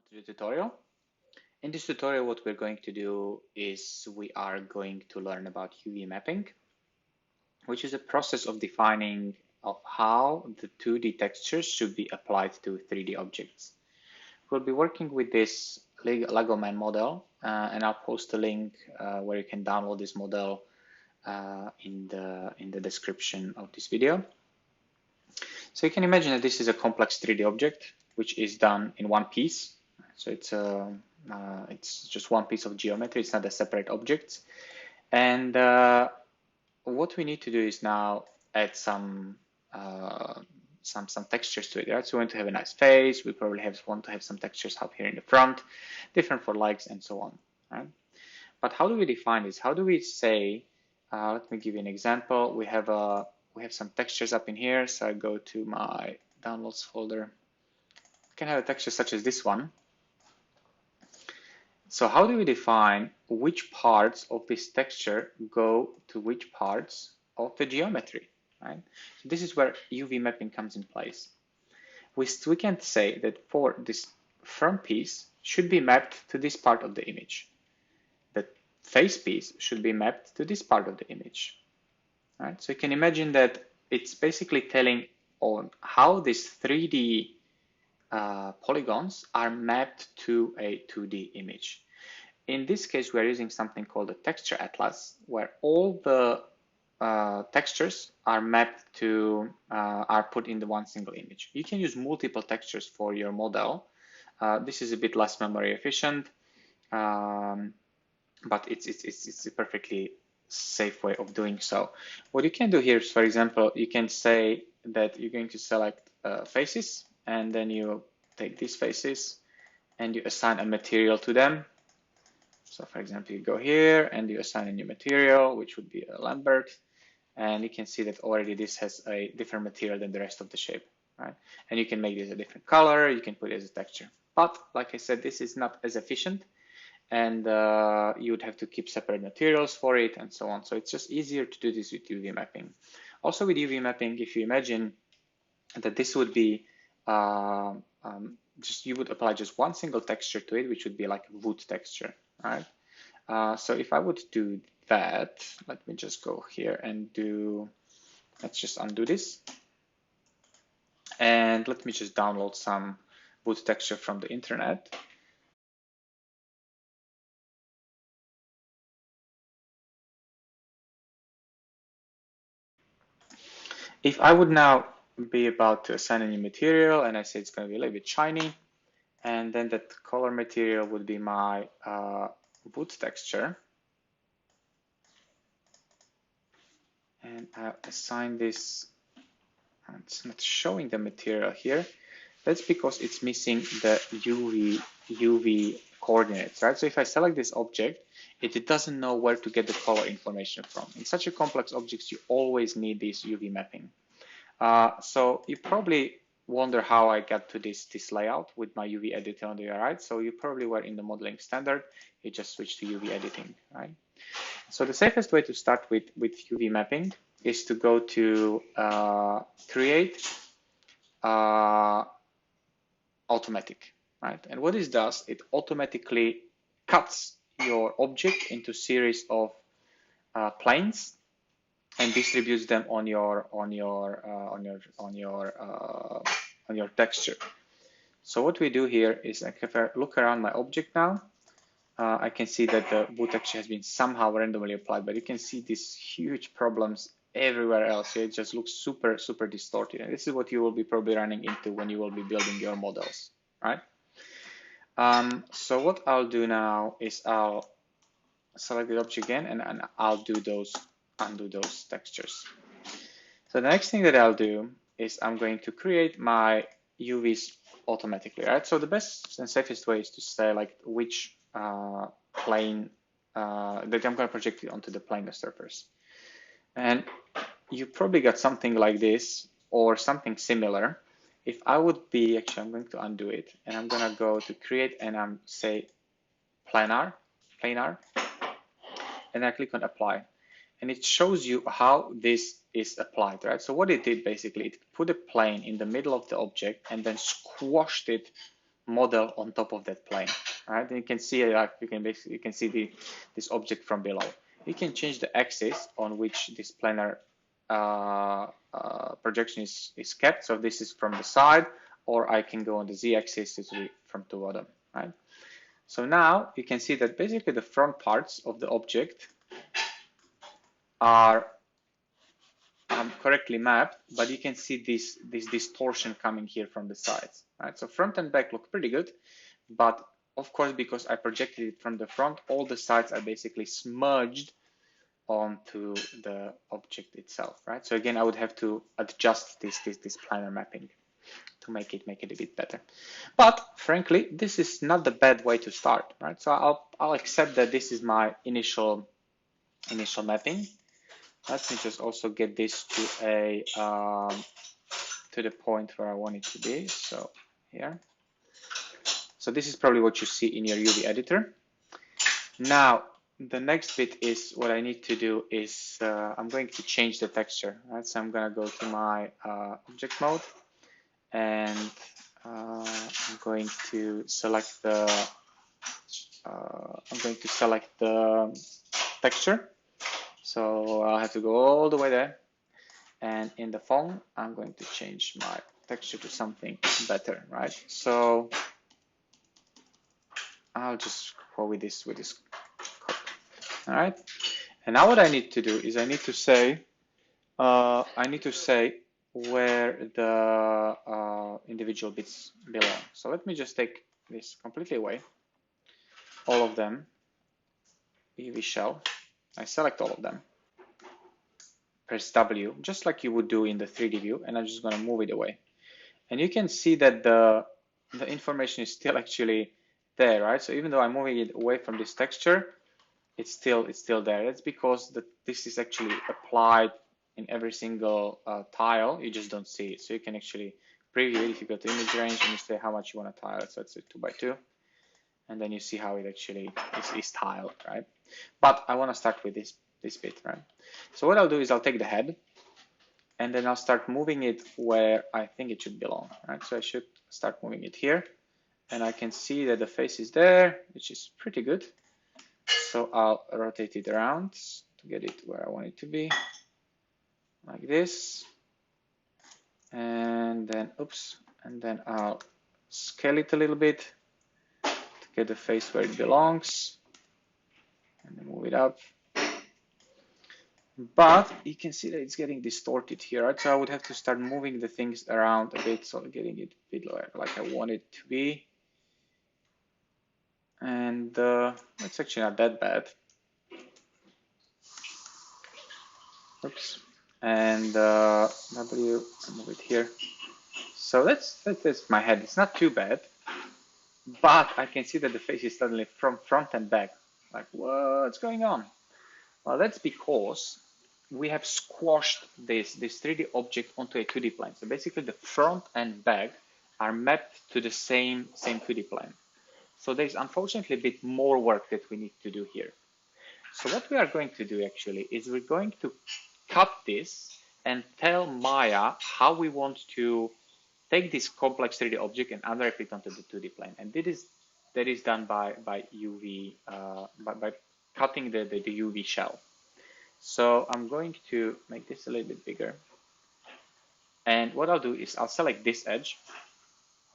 to the tutorial. In this tutorial, what we're going to do is we are going to learn about UV mapping, which is a process of defining of how the 2D textures should be applied to 3D objects. We'll be working with this Lego Man model, and I'll post a link where you can download this model in the description of this video. So you can imagine that this is a complex 3D object, which is done in one piece. So it's just one piece of geometry. It's not a separate object. And what we need to do is now add some textures to it. Right? So we want to have a nice face. We probably want to have some textures up here in the front, different for legs and so on. Right? But how do we define this? How do we say? Let me give you an example. We have some textures up in here. So I go to my downloads folder. I can have a texture such as this one. So how do we define which parts of this texture go to which parts of the geometry, right? So this is where UV mapping comes in place. We can say that for this front piece should be mapped to this part of the image. The face piece should be mapped to this part of the image, right? So you can imagine that it's basically telling on how these 3D polygons are mapped to a 2D image. In this case, we're using something called a texture atlas, where all the textures are mapped to, are put in the one single image. You can use multiple textures for your model. This is a bit less memory efficient, but it's a perfectly safe way of doing so. What you can do here is, for example, you can say that you're going to select faces, and then you take these faces and you assign a material to them. So for example, you go here and you assign a new material, which would be a Lambert, and you can see that already this has a different material than the rest of the shape, right? And you can make this a different color, you can put it as a texture. But like I said, this is not as efficient, and you would have to keep separate materials for it and so on. So it's just easier to do this with UV mapping. Also with UV mapping, if you imagine that this would be you would apply just one single texture to it, which would be like a wood texture, right? So if I would do that, let me just go here and let's just undo this. And let me just download some wood texture from the internet. If I would now be about to assign a new material, and I say it's going to be a little bit shiny, and then that color material would be my wood texture, and I'll assign this. It's not showing the material here. That's because it's missing the UV coordinates, right? So if I select this object, it doesn't know where to get the color information from. In such a complex objects, you always need this UV mapping. So you probably wonder how I got to this layout with my UV editor on the right. So you probably were in the modeling standard. You just switched to UV editing, right? So the safest way to start with UV mapping is to go to create automatic, right? And what this does, it automatically cuts your object into series of planes and distributes them on your texture. So what we do here is, if I look around my object now, I can see that the wood texture has been somehow randomly applied, but you can see these huge problems everywhere else. It just looks super distorted, and this is what you will be probably running into when you will be building your models, right? So what I'll do now is I'll select the object again, and I'll undo those textures. So the next thing that I'll do is I'm going to create my UVs automatically, right? So the best and safest way is to say like which plane that I'm going to project it onto the plane of surface. And you probably got something like this or something similar. If I would be, actually, I'm going to undo it, and I'm going to go to create, and I'm say planar, and I click on apply, and it shows you how this is applied, right? So what it did basically, it put a plane in the middle of the object and then squashed it model on top of that plane, right? And you can see like you can see this object from below. You can change the axis on which this planar projection is kept. So this is from the side, or I can go on the z-axis to be from the bottom, right? So now you can see that basically the front parts of the object are correctly mapped, but you can see this distortion coming here from the sides, right? So front and back look pretty good, but of course, because I projected it from the front, all the sides are basically smudged onto the object itself, right? So again, I would have to adjust this planar mapping to make it a bit better. But frankly, this is not the bad way to start, right? So I'll accept that this is my initial mapping. Let me just also get this to a to the point where I want it to be. So here. So this is probably what you see in your UV editor. Now, the next bit is what I need to do is I'm going to change the texture, right? So I'm going to go to my object mode, and I'm going to select the texture. So I'll have to go all the way there, and in the phone, I'm going to change my texture to something better, right? So I'll just go with this code. All right. And now what I need to do is I need to say where the individual bits belong. So let me just take this completely away, all of them, UV shell. I select all of them, press W, just like you would do in the 3D view, and I'm just going to move it away. And you can see that the information is still actually there, right? So even though I'm moving it away from this texture, it's still there. That's because this is actually applied in every single tile. You just don't see it. So you can actually preview it if you go to image range and you say how much you want to tile it. So it's a 2x2. And then you see how it actually is tiled, right? But I want to start with this bit, right? So what I'll do is I'll take the head, and then I'll start moving it where I think it should belong, right? So I should start moving it here, and I can see that the face is there, which is pretty good. So I'll rotate it around to get it where I want it to be, like this. And then, oops, and then I'll scale it a little bit to get the face where it belongs, and then move it up. But you can see that it's getting distorted here, right? So I would have to start moving the things around a bit, so getting it a bit like I want it to be. And it's actually not that bad. Oops. And W, I move it here. So that's my head. It's not too bad, but I can see that the face is suddenly from front and back. Like, what's going on? Well, that's because we have squashed this 3D object onto a 2D plane. So basically the front and back are mapped to the same 2D plane. So there's unfortunately a bit more work that we need to do here. So what we are going to do actually is we're going to cut this and tell Maya how we want to take this complex 3D object and unwrap it onto the 2D plane. And that is done by UV, by cutting the UV shell. So I'm going to make this a little bit bigger. And what I'll do is I'll select this edge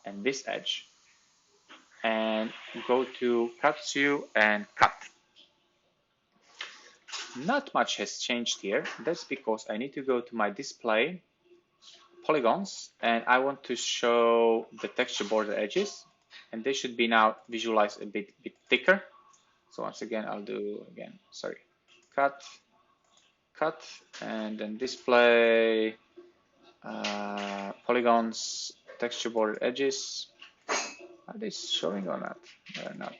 and this edge and go to cut to and cut. Not much has changed here. That's because I need to go to my display polygons and I want to show the texture border edges, and they should be now visualized a bit thicker. So once again, I'll do cut, and then display polygons, texture border edges. Are they showing or not? They're not.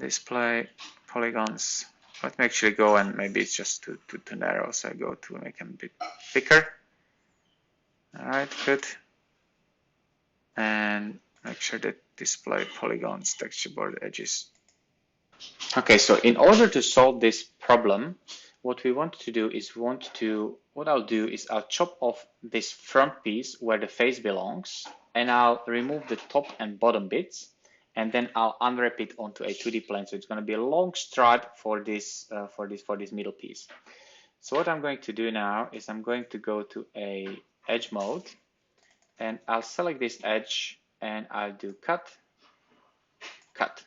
Display polygons. Let me actually go, and maybe it's just too narrow, so I go to make them a bit thicker. All right, good. And make sure that display polygons, texture border edges. Okay, so in order to solve this problem, what we want to do is what I'll do is I'll chop off this front piece where the face belongs, and I'll remove the top and bottom bits, and then I'll unwrap it onto a 2D plane. So it's going to be a long stripe for this middle piece. So what I'm going to do now is I'm going to go to a edge mode, and I'll select this edge, and I'll do cut, cut.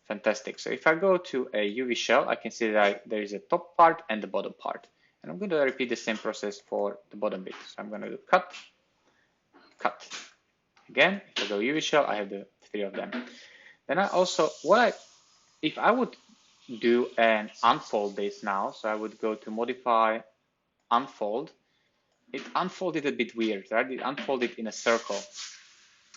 Fantastic. So if I go to a UV shell, I can see that there is a top part and the bottom part. And I'm going to repeat the same process for the bottom bit. So I'm going to do cut, cut. Again, if I go UV shell, I have the 3 of them. Then I also, if I would do and unfold this now, so I would go to modify, unfold. It unfolded a bit weird, right? It unfolded in a circle.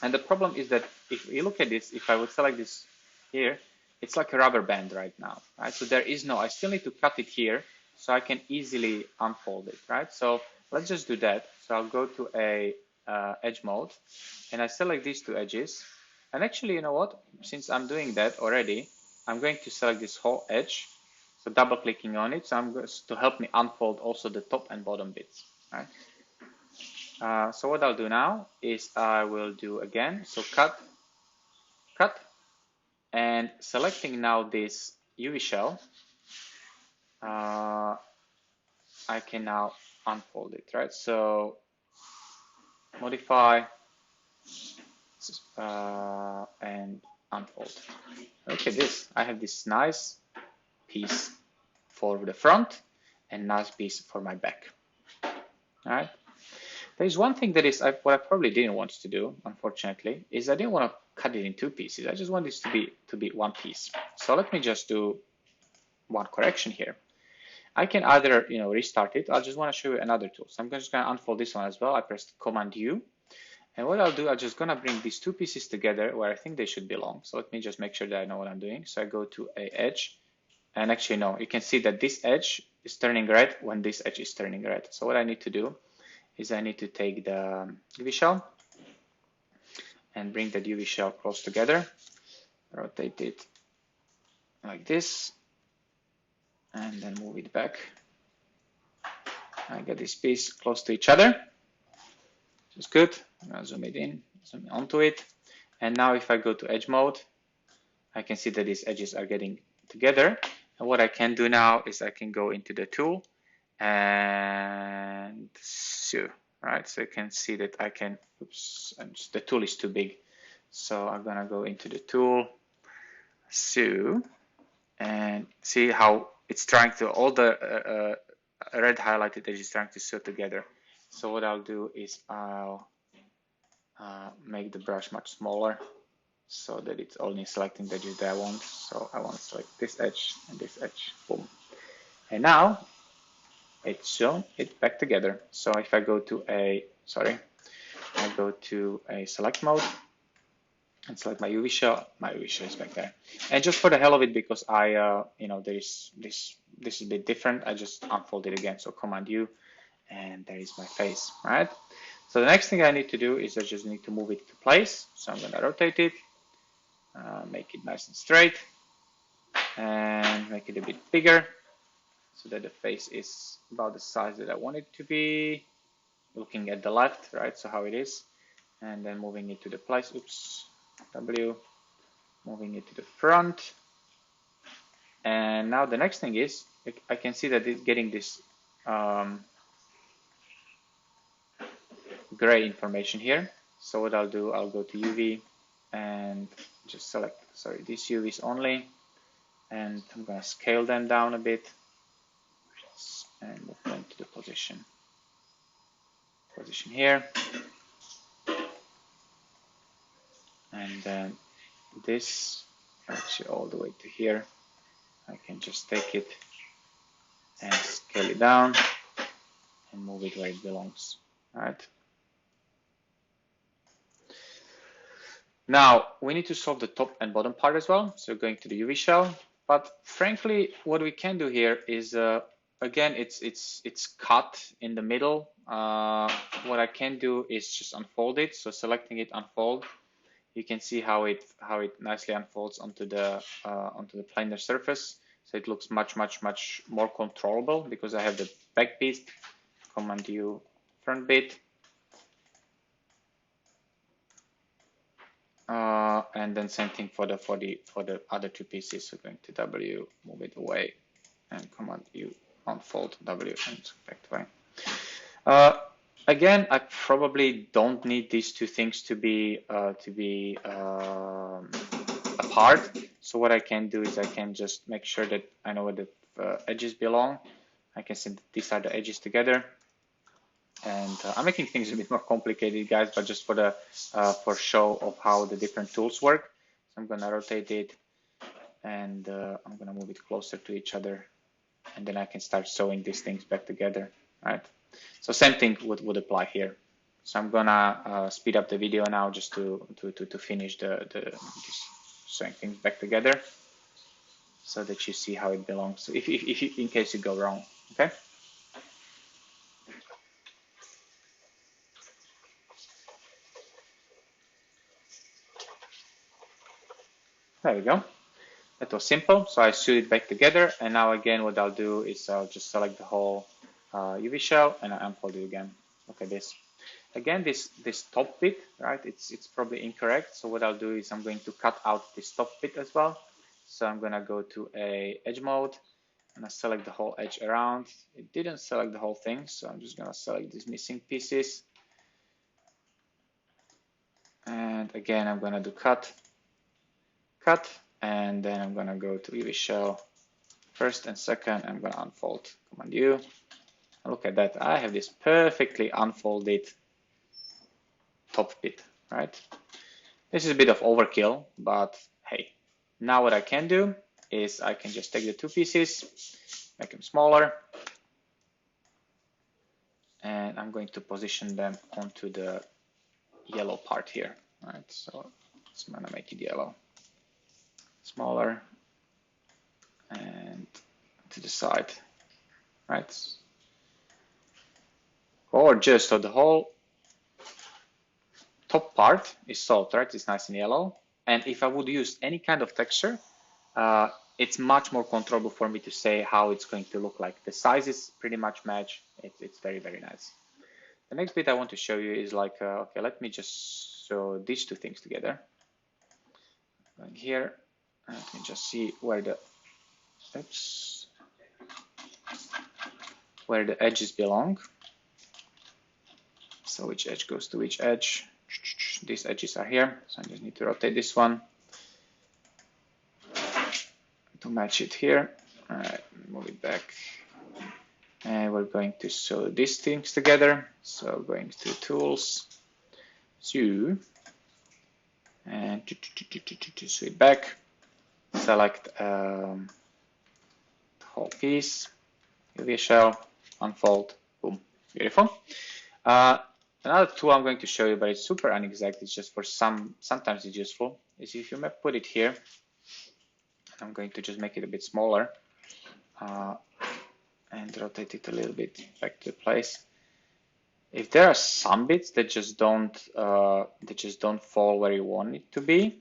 And the problem is that if you look at this, if I would select this here, it's like a rubber band right now, right? So there is no, I still need to cut it here so I can easily unfold it, right? So let's just do that. So I'll go to a edge mode, and I select these 2 edges. And actually, you know what? Since I'm doing that already, I'm going to select this whole edge. So double clicking on it. So I'm going to help me unfold also the top and bottom bits, right? So what I'll do now is I will do again. So cut, cut, and selecting now this UV shell, I can now unfold it, right? So modify and unfold. Look at this. I have this nice piece for the front and nice piece for my back. All right. There's one thing that is what I probably didn't want to do, unfortunately, is I didn't want to cut it in 2 pieces. I just want this to be one piece. So let me just do one correction here. I can either restart it. I just want to show you another tool. So I'm just going to unfold this one as well. I pressed Command U. And what I'll do, I'm just going to bring these 2 pieces together where I think they should belong. So let me just make sure that I know what I'm doing. So I go to a edge, and actually no, you can see that this edge is turning red when this edge is turning red. So what I need to do is I need to take the UV shell and bring that UV shell close together, rotate it like this, and then move it back. I get this piece close to each other, which is good. I'm gonna zoom it in, zoom onto it. And now if I go to edge mode, I can see that these edges are getting together. And what I can do now is I can go into the tool and so, right? So you can see that I can, oops, the tool is too big. So I'm gonna go into the tool, so, and see how it's trying to, all the red highlighted edges trying to sew together. So what I'll do is I'll make the brush much smaller so that it's only selecting the edges that I want. So I want to select this edge and this edge, boom. And now it's shown it back together. So if I go to I go to a select mode and select my UV shell is back there. And just for the hell of it, because there's this is a bit different, I just unfold it again. So Command U, and there is my face, right? So the next thing I need to do is I just need to move it to place. So I'm gonna rotate it, make it nice and straight, and make it a bit bigger so that the face is about the size that I want it to be, looking at the left, right? So how it is, and then moving it to the place, oops, W, moving it to the front. And now the next thing is, I can see that it's getting this gray information here. So what I'll do, I'll go to UV and just select, these UVs only, and I'm going to scale them down a bit and move them to the position here. And then this actually all the way to here, I can just take it and scale it down and move it where it belongs. All right. Now we need to solve the top and bottom part as well. So going to the UV shell, but frankly, what we can do here is again, it's cut in the middle. What I can do is just unfold it. So selecting it, unfold. You can see how it nicely unfolds onto the planar surface. So it looks much more controllable because I have the back piece. Command U, front bit. And then same thing for the other two pieces. So going to W, move it away, and Command U, unfold W, and back to Y. Again, I probably don't need these two things to be apart. So what I can do is I can just make sure that I know where the edges belong. I can send these are the edges together. And I'm making things a bit more complicated, guys, but just for show of how the different tools work. So I'm gonna rotate it, and I'm gonna move it closer to each other, and then I can start sewing these things back together, right? So same thing would apply here. So I'm gonna speed up the video now just to finish just sewing things back together, so that you see how it belongs. If in case you go wrong, okay? There we go. That was simple. So I sewed it back together, and now again, what I'll do is I'll just select the whole UV shell and I unfold it again. Look at this. Again, this top bit, right? It's probably incorrect. So what I'll do is I'm going to cut out this top bit as well. So I'm gonna go to a edge mode and I select the whole edge around. It didn't select the whole thing, so I'm just gonna select these missing pieces. And again, I'm gonna do cut, and then I'm gonna go to UV shell first and second. I'm gonna unfold, Command U. And look at that, I have this perfectly unfolded top bit, right? This is a bit of overkill, but hey, now what I can do is I can just take the two pieces, make them smaller, and I'm going to position them onto the yellow part here, right? So I'm gonna make it yellow, smaller, and to the side, right? Gorgeous. So the whole top part is solved, right? It's nice and yellow. And if I would use any kind of texture, it's much more controllable for me to say how it's going to look like. The sizes pretty much match. It's very, very nice. The next bit I want to show you is like, okay, let me just show these two things together. Going here, let me just see where the, oops, where the edges belong. So which edge goes to which edge. These edges are here, so I just need to rotate this one to match it here. All right, move it back. And we're going to sew these things together. So going to tools, sew, and sew it back. Select the whole piece, UV shell, unfold, boom, beautiful. Another tool I'm going to show you, but it's super inexact. It's just for sometimes it's useful. Is if you put it here, I'm going to just make it a bit smaller and rotate it a little bit back to place. If there are some bits that just don't fall where you want it to be,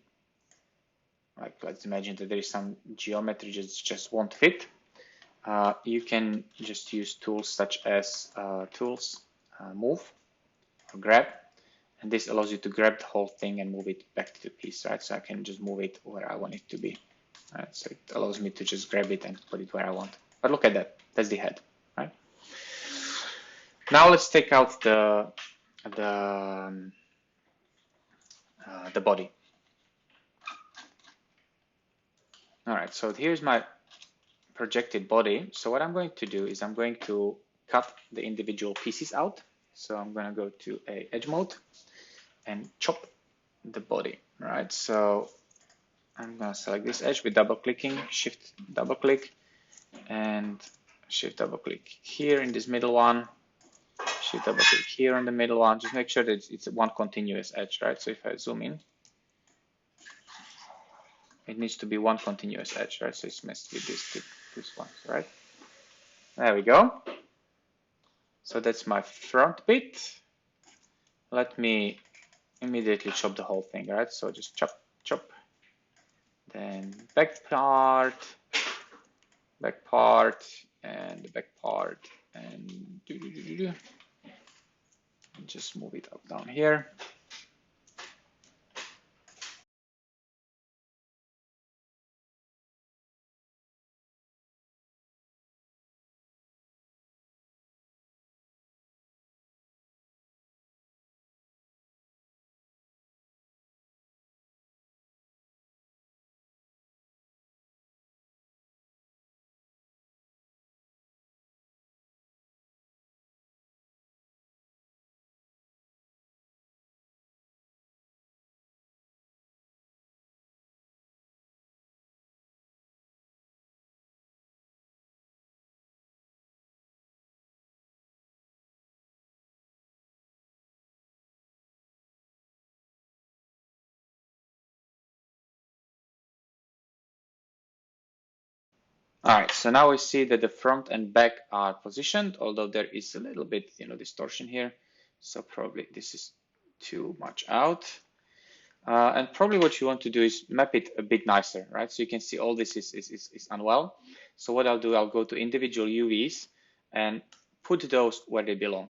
like let's imagine that there is some geometry just won't fit, you can just use tools such as move or grab, and this allows you to grab the whole thing and move it back to the piece, right? So I can just move it where I want it to be, right? So it allows me to just grab it and put it where I want. But look at that, that's the head, right? Now let's take out the body. All right, so here's my projected body. So what I'm going to do is I'm going to cut the individual pieces out. So I'm going to go to a edge mode and chop the body, right? So I'm going to select this edge with double clicking, shift double click, and shift double click here in this middle one, shift double click here on the middle one. Just make sure that it's one continuous edge, right? So if I zoom in, it needs to be one continuous edge, right? So it's messed with this one, right? There we go. So that's my front bit. Let me immediately chop the whole thing, right? So just chop, chop. Then back part, and the back part, and just move it up down here. All right, so now we see that the front and back are positioned, although there is a little bit, distortion here. So probably this is too much out. And probably what you want to do is map it a bit nicer, right? So you can see all this is unwell. So what I'll do, I'll go to individual UVs and put those where they belong.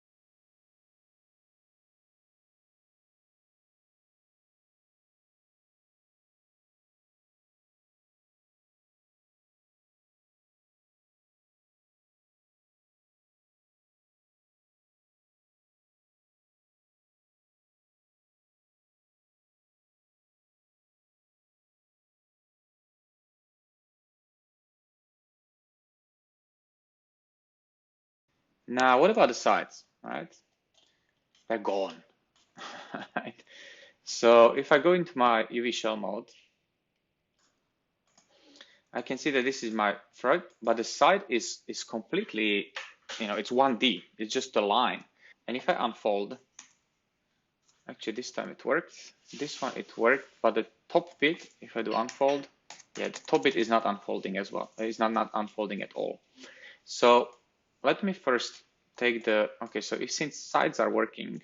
Now, what about the sides, right? They're gone. Right? So if I go into my UV shell mode, I can see that this is my front, but the side is completely, it's 1D. It's just a line. And if I unfold, actually this time it worked. This one it worked, but the top bit, if I do unfold, yeah, the top bit is not unfolding as well. It's not unfolding at all. So let me first take the, okay, so since sides are working,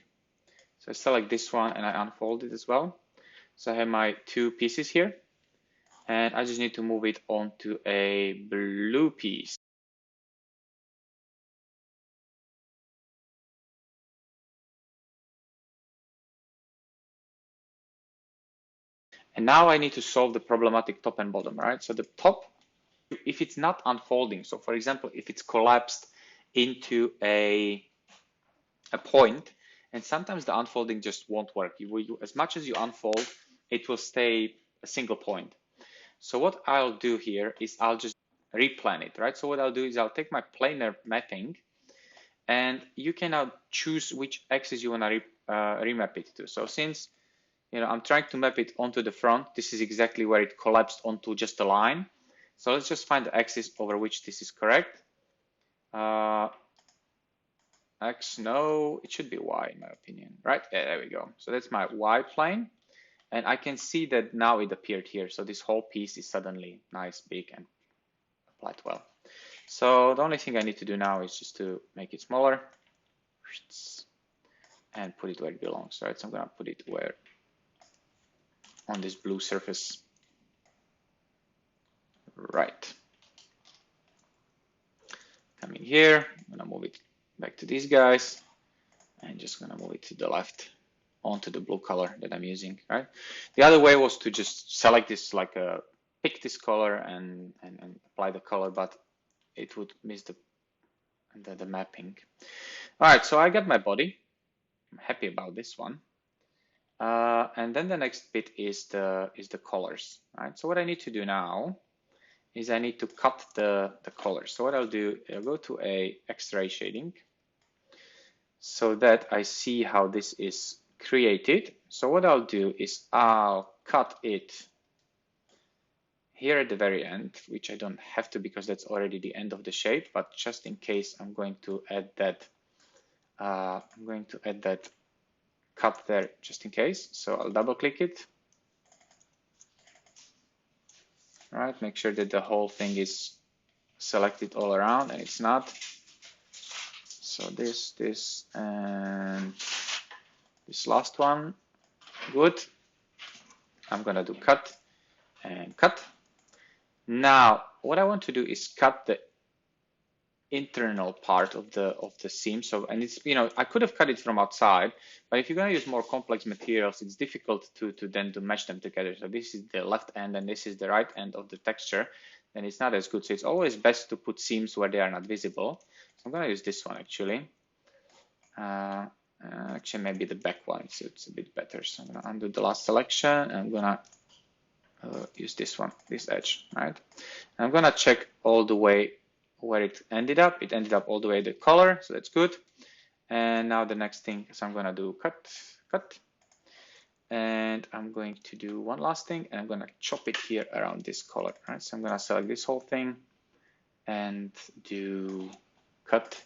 so I select this one and I unfold it as well. So I have my two pieces here, and I just need to move it onto a blue piece. And now I need to solve the problematic top and bottom, right? So the top, if it's not unfolding, so for example, if it's collapsed into a point, and sometimes the unfolding just won't work. As much as you unfold, it will stay a single point. So what I'll do here is I'll just replan it, right? So what I'll do is I'll take my planar mapping, and you can now choose which axis you want to remap it to. So since I'm trying to map it onto the front, this is exactly where it collapsed onto just a line. So let's just find the axis over which this is correct. X, no, it should be Y in my opinion, right? Yeah, there we go. So that's my Y plane. And I can see that now it appeared here. So this whole piece is suddenly nice, big, and applied well. So the only thing I need to do now is just to make it smaller and put it where it belongs, right? So I'm gonna put it where, on this blue surface, right. Coming here, I'm gonna move it back to these guys and just gonna move it to the left onto the blue color that I'm using, right? The other way was to just select this, like pick this color and apply the color, but it would miss the mapping. All right, so I got my body. I'm happy about this one. And then the next bit is the colors, right? So what I need to do now is I need to cut the colors. So what I'll do, I'll go to a X-ray shading so that I see how this is created. So what I'll do is I'll cut it here at the very end, which I don't have to because that's already the end of the shape, but just in case I'm going to add that cut there just in case. So I'll double click it. All right, make sure that the whole thing is selected all around, and it's not. So this, and this last one, good. I'm gonna do cut and cut. Now, what I want to do is cut the internal part of the seam. So, and it's, I could have cut it from outside, but if you're going to use more complex materials, it's difficult to then to mesh them together. So this is the left end and this is the right end of the texture, then it's not as good. So it's always best to put seams where they are not visible. So I'm going to use this one actually. Actually, maybe the back one, it's a bit better. So I'm going to undo the last selection and I'm going to use this one, this edge, right? And I'm going to check all the way where it ended up. It ended up all the way the color, so that's good. And now the next thing is I'm going to do cut. And I'm going to do one last thing, and I'm going to chop it here around this color, right? So I'm going to select this whole thing and do cut.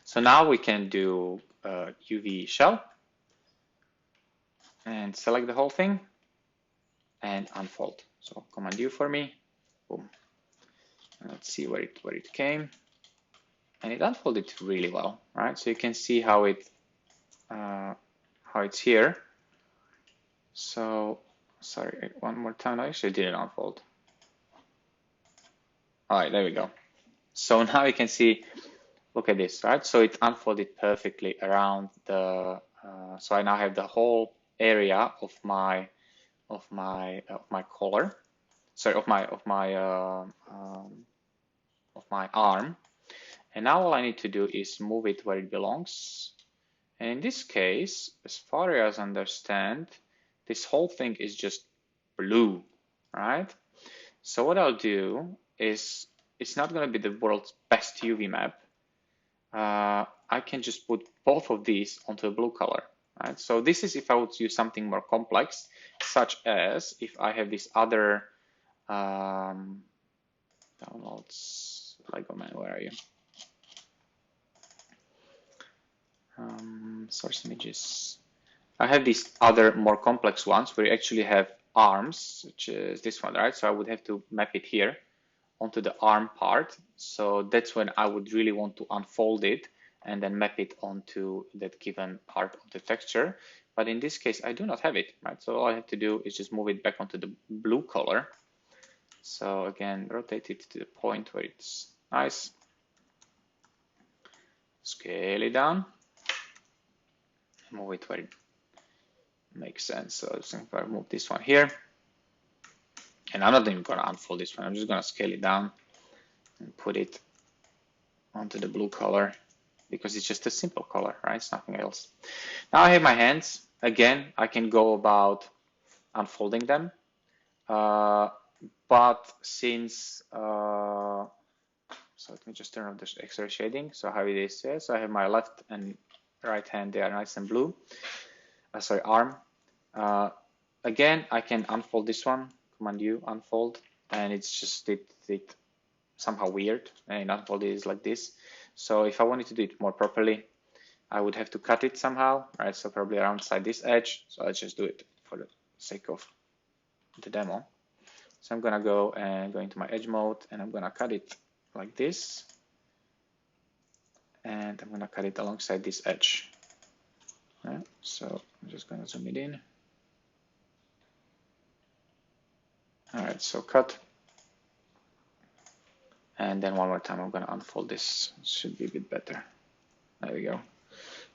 So now we can do UV shell and select the whole thing. and unfold. So Command U for me, boom. And let's see where it came, and it unfolded really well, right? So you can see how it's here. So sorry, one more time. I actually didn't unfold. All right, there we go. So now you can see, look at this, right? So it unfolded perfectly around the. So I now have the whole area of my collar. Sorry, of my arm. And now all I need to do is move it where it belongs. And in this case, as far as I understand, this whole thing is just blue, right? So what I'll do is, it's not going to be the world's best UV map. I can just put both of these onto a blue color, right? So this is if I would use something more complex, such as if I have this other downloads, Lego Man, where are you? Source images. I have these other more complex ones where you actually have arms, such as this one, right? So I would have to map it here onto the arm part. So that's when I would really want to unfold it and then map it onto that given part of the texture. But in this case, I do not have it, right? So all I have to do is just move it back onto the blue color. So again, rotate it to the point where it's nice. Scale it down. Move it where it makes sense. So I'm just going to move this one here. And I'm not even going to unfold this one. I'm just going to scale it down and put it onto the blue color because it's just a simple color, right? It's nothing else. Now I have my hands. Again, I can go about unfolding them. But since, so let me just turn off the X-ray shading. So how it is here. So I have my left and right hand, they are nice and blue. Sorry, arm. Again, I can unfold this one, Command U, unfold, and it's just it somehow weird, and unfold is like this. So if I wanted to do it more properly, I would have to cut it somehow, right? So probably around this edge. So I'll just do it for the sake of the demo. So I'm gonna go into my edge mode, and I'm gonna cut it like this, and I'm gonna cut it alongside this edge. Right? So I'm just gonna zoom it in. All right, so cut. And then one more time, I'm gonna unfold this. It should be a bit better. There we go.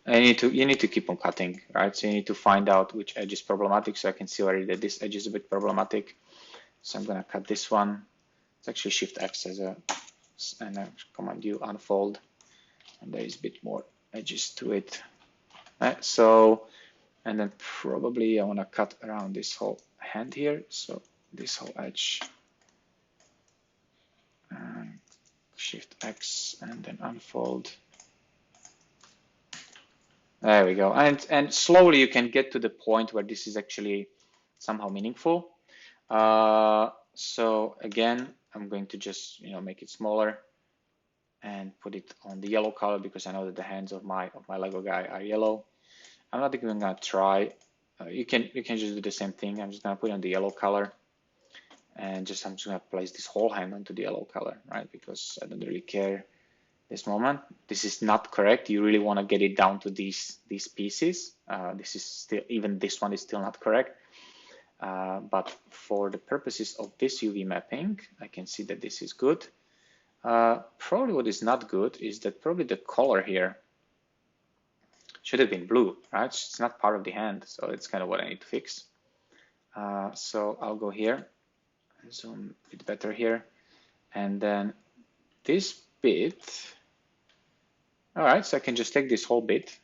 And you need to keep on cutting, right? So you need to find out which edge is problematic. So I can see already that this edge is a bit problematic. So I'm gonna cut this one. It's actually Shift X and then Command U, unfold. And there is a bit more edges to it. Right, so, and then probably I wanna cut around this whole hand here. So this whole edge. Shift X and then unfold. There we go. And slowly you can get to the point where this is actually somehow meaningful. So again, I'm going to just make it smaller and put it on the yellow color because I know that the hands of my Lego guy are yellow. I'm not even gonna try. You can just do the same thing. I'm just gonna put it on the yellow color. And I'm just gonna place this whole hand onto the yellow color, right? Because I don't really care this moment. This is not correct. You really want to get it down to these pieces. This is still, even this one is still not correct. But for the purposes of this UV mapping, I can see that this is good. Probably what is not good is that probably the color here should have been blue, right? It's not part of the hand, so it's kind of what I need to fix. So I'll go here. Zoom a bit better here, and then this bit. All right, so I can just take this whole bit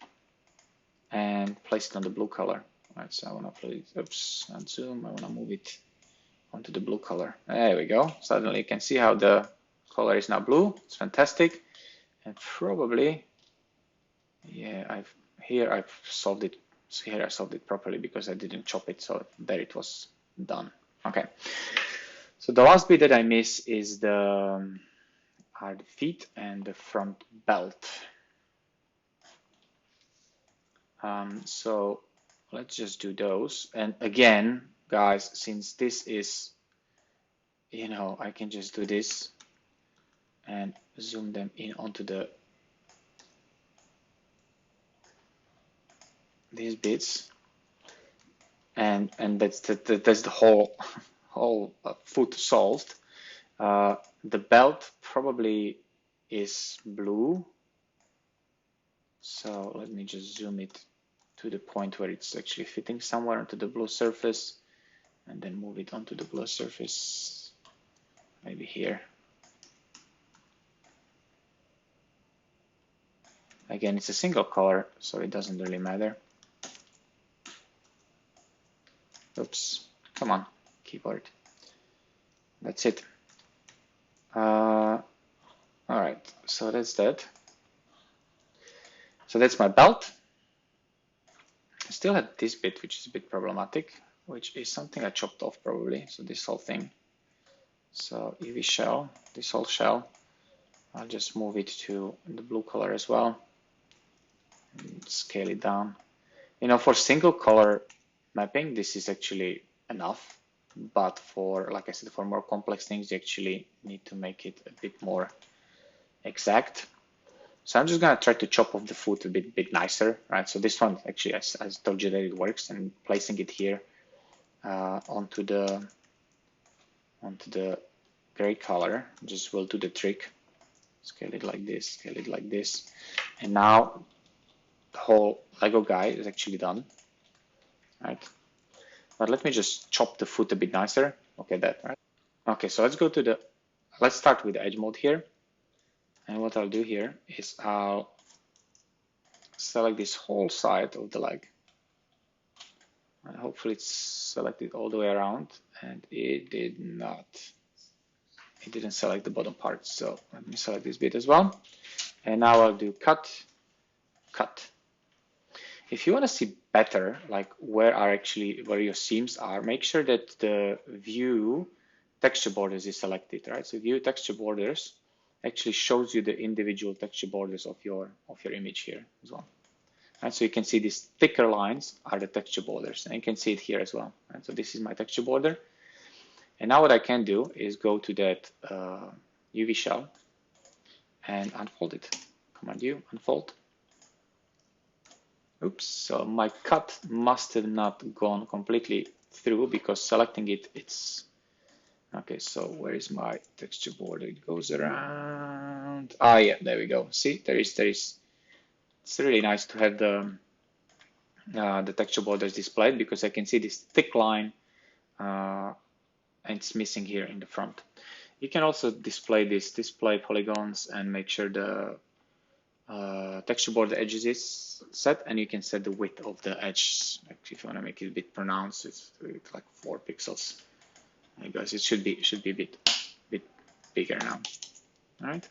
and place it on the blue color. All right, so I want to place, oops, and zoom. I want to move it onto the blue color. There we go. Suddenly you can see how the color is now blue. It's fantastic, and probably, yeah, I've solved it. So here I solved it properly because I didn't chop it, so there it was done. Okay. So the last bit that I miss is are the feet and the front belt. So let's just do those. And again, guys, since this is, you know, I can just do this and zoom them in onto these bits, and that's the whole foot solved. The belt probably is blue, so let me just zoom it to the point where it's actually fitting somewhere onto the blue surface, and then move it onto the blue surface, maybe here. Again, it's a single color, so it doesn't really matter. Oops, come on, keyboard. That's it. All right, so that's that. So that's my belt. I still had this bit, which is a bit problematic, which is something I chopped off probably. So this whole thing. So UV shell, this whole shell, I'll just move it to the blue color as well. And scale it down. You know, for single color mapping, this is actually enough. But for, like I said, for more complex things, you actually need to make it a bit more exact. So I'm just gonna try to chop off the foot a bit nicer, right? So this one actually, as I told you that it works, and placing it here onto the gray color just will do the trick. Scale it like this, scale it like this, and now the whole Lego guy is actually done, right? But let me just chop the foot a bit nicer. Okay, that right. Okay, so let's start with the edge mode here. And what I'll do here is I'll select this whole side of the leg. And hopefully it's selected all the way around, and it did not. It didn't select the bottom part, so let me select this bit as well. And now I'll do cut, cut. If you want to see better, like where your seams are, make sure that the view texture borders is selected, right? So view texture borders actually shows you the individual texture borders of your image here as well. And so you can see these thicker lines are the texture borders, and you can see it here as well. And so this is my texture border. And now what I can do is go to that UV shell and unfold it. Command U, unfold. Oops, so my cut must have not gone completely through because selecting it, it's okay. So where is my texture border? It goes around. Ah, yeah, there we go. See, there is. It's really nice to have the texture borders displayed because I can see this thick line and it's missing here in the front. You can also display polygons and make sure the texture border edges is set, and you can set the width of the edge. Actually, if you want to make it a bit pronounced, it's like 4 pixels. I guess it should be a bit bigger now. All right.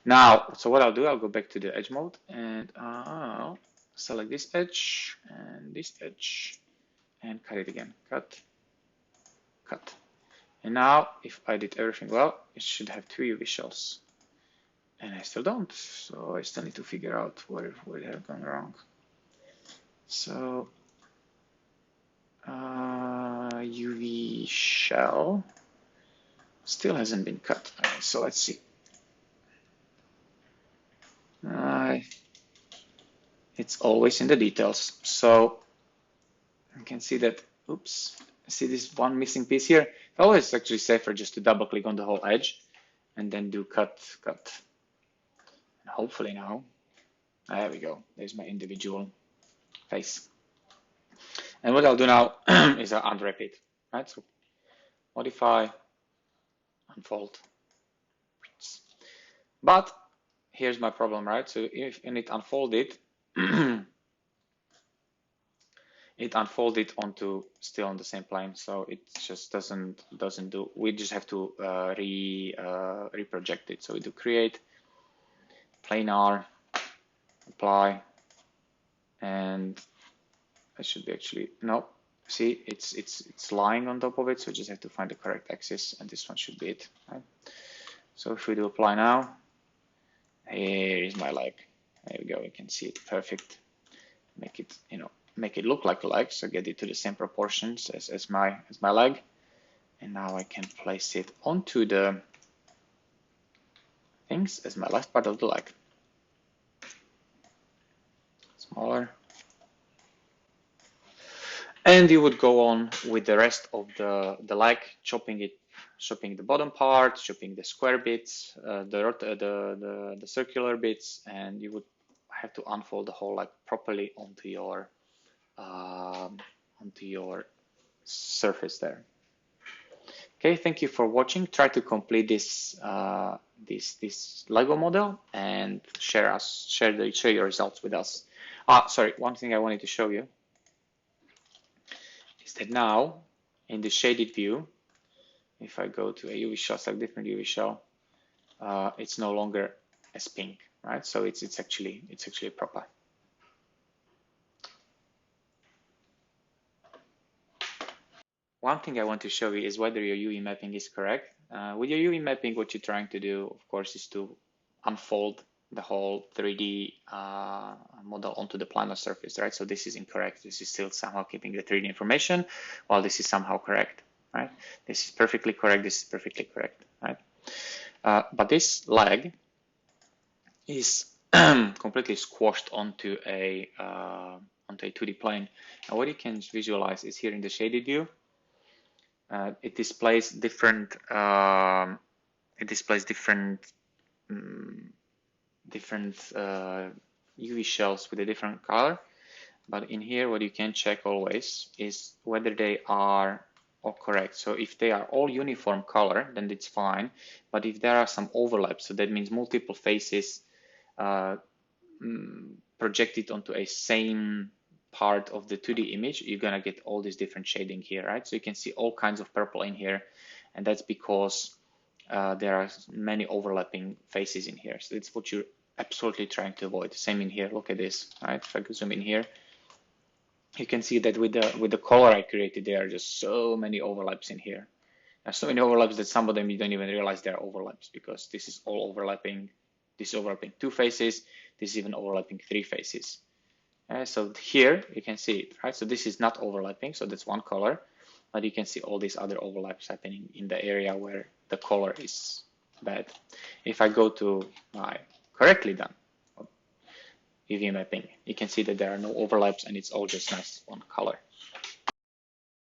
Now, so what I'll do, I'll go back to the edge mode and I'll select this edge and cut it again. Cut, cut. And now, if I did everything well, it should have 2 UV shells. And I still don't, so I still need to figure out where they have gone wrong. So, UV shell still hasn't been cut. So let's see. It's always in the details. So you can see that, oops, see this one missing piece here? It's always actually safer just to double click on the whole edge and then do cut, cut. And hopefully now, there we go. There's my individual face. And what I'll do now is I'll unwrap it, right? So modify, unfold. But here's my problem, right? So if it unfolded, it unfolded onto still on the same plane, so it just doesn't do. We just have to reproject it. So we do create, planar, apply, and I should be actually no. See, it's lying on top of it, so we just have to find the correct axis, and this one should be it. Right? So if we do apply now, here is my leg. There we go. You can see it perfect. Make it, make it look like a leg, so get it to the same proportions as my leg. And now I can place it onto the things as my last part of the leg. Smaller. And you would go on with the rest of the leg, chopping the bottom part, chopping the square bits, the circular bits, and you would have to unfold the whole leg properly onto your surface there. Okay, thank you for watching. Try to complete this this Lego model and share your results with us. Sorry, one thing I wanted to show you is that now in the shaded view, if I go to a UV shell, select different UV shell, it's no longer as pink, right? So it's actually proper. One thing I want to show you is whether your UV mapping is correct. With your UV mapping, what you're trying to do, of course, is to unfold the whole 3D model onto the planar surface, right? So this is incorrect. This is still somehow keeping the 3D information, while this is somehow correct, right? This is perfectly correct. This is perfectly correct, right? But this leg is completely squashed onto a 2D plane. And what you can visualize is here in the shaded view. It displays different UV shells with a different color. But in here, what you can check always is whether they are all correct. So if they are all uniform color, then it's fine. But if there are some overlaps, so that means multiple faces projected onto a same part of the 2D image, you're gonna get all this different shading here, right? So you can see all kinds of purple in here, and that's because there are many overlapping faces in here. So it's what you're absolutely trying to avoid. Same in here. Look at this, right? If I could zoom in here, you can see that with the color I created, there are just so many overlaps in here. There's so many overlaps that some of them you don't even realize they're overlaps, because this is all overlapping. This is overlapping 2 faces. This is even overlapping 3 faces. So here you can see it, right? So this is not overlapping, so that's one color, but you can see all these other overlaps happening in the area where the color is bad. If I go to my correctly done UV mapping, you can see that there are no overlaps and it's all just nice one color.